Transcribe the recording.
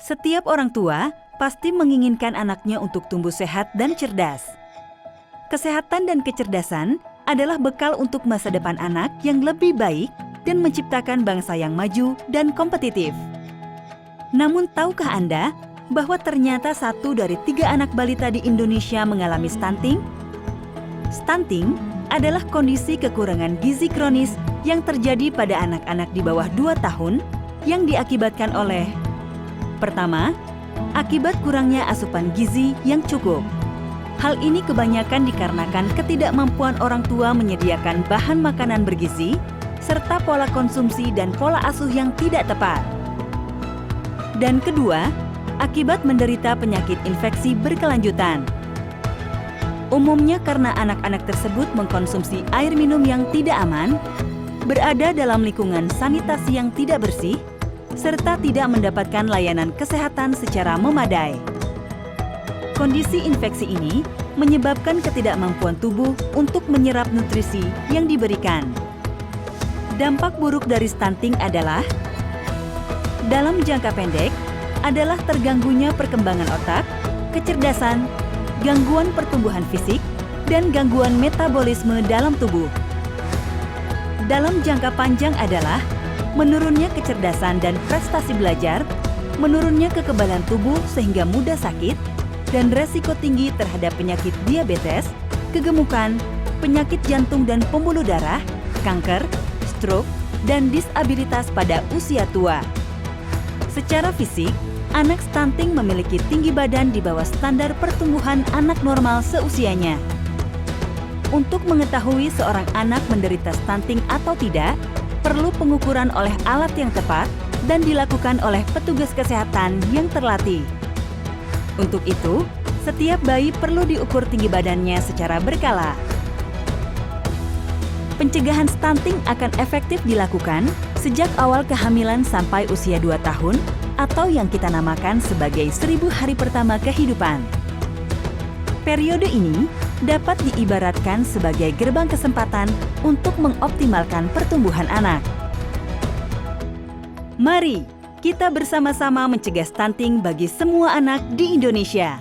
Setiap orang tua pasti menginginkan anaknya untuk tumbuh sehat dan cerdas. Kesehatan dan kecerdasan adalah bekal untuk masa depan anak yang lebih baik dan menciptakan bangsa yang maju dan kompetitif. Namun tahukah Anda bahwa ternyata 1 dari 3 anak balita di Indonesia mengalami stunting? Stunting adalah kondisi kekurangan gizi kronis yang terjadi pada anak-anak di bawah 2 tahun yang diakibatkan oleh: pertama, akibat kurangnya asupan gizi yang cukup. Hal ini kebanyakan dikarenakan ketidakmampuan orang tua menyediakan bahan makanan bergizi, serta pola konsumsi dan pola asuh yang tidak tepat. Dan kedua, akibat menderita penyakit infeksi berkelanjutan. Umumnya karena anak-anak tersebut mengkonsumsi air minum yang tidak aman, berada dalam lingkungan sanitasi yang tidak bersih, serta tidak mendapatkan layanan kesehatan secara memadai. Kondisi infeksi ini menyebabkan ketidakmampuan tubuh untuk menyerap nutrisi yang diberikan. Dampak buruk dari stunting adalah: dalam jangka pendek adalah terganggunya perkembangan otak, kecerdasan, gangguan pertumbuhan fisik, dan gangguan metabolisme dalam tubuh. Dalam jangka panjang adalah menurunnya kecerdasan dan prestasi belajar, menurunnya kekebalan tubuh sehingga mudah sakit, dan resiko tinggi terhadap penyakit diabetes, kegemukan, penyakit jantung dan pembuluh darah, kanker, stroke, dan disabilitas pada usia tua. Secara fisik, anak stunting memiliki tinggi badan di bawah standar pertumbuhan anak normal seusianya. Untuk mengetahui seorang anak menderita stunting atau tidak, perlu pengukuran oleh alat yang tepat dan dilakukan oleh petugas kesehatan yang terlatih. Untuk itu, setiap bayi perlu diukur tinggi badannya secara berkala. Pencegahan stunting akan efektif dilakukan sejak awal kehamilan sampai usia 2 tahun atau yang kita namakan sebagai 1000 hari pertama kehidupan. Periode ini dapat diibaratkan sebagai gerbang kesempatan untuk mengoptimalkan pertumbuhan anak. Mari kita bersama-sama mencegah stunting bagi semua anak di Indonesia.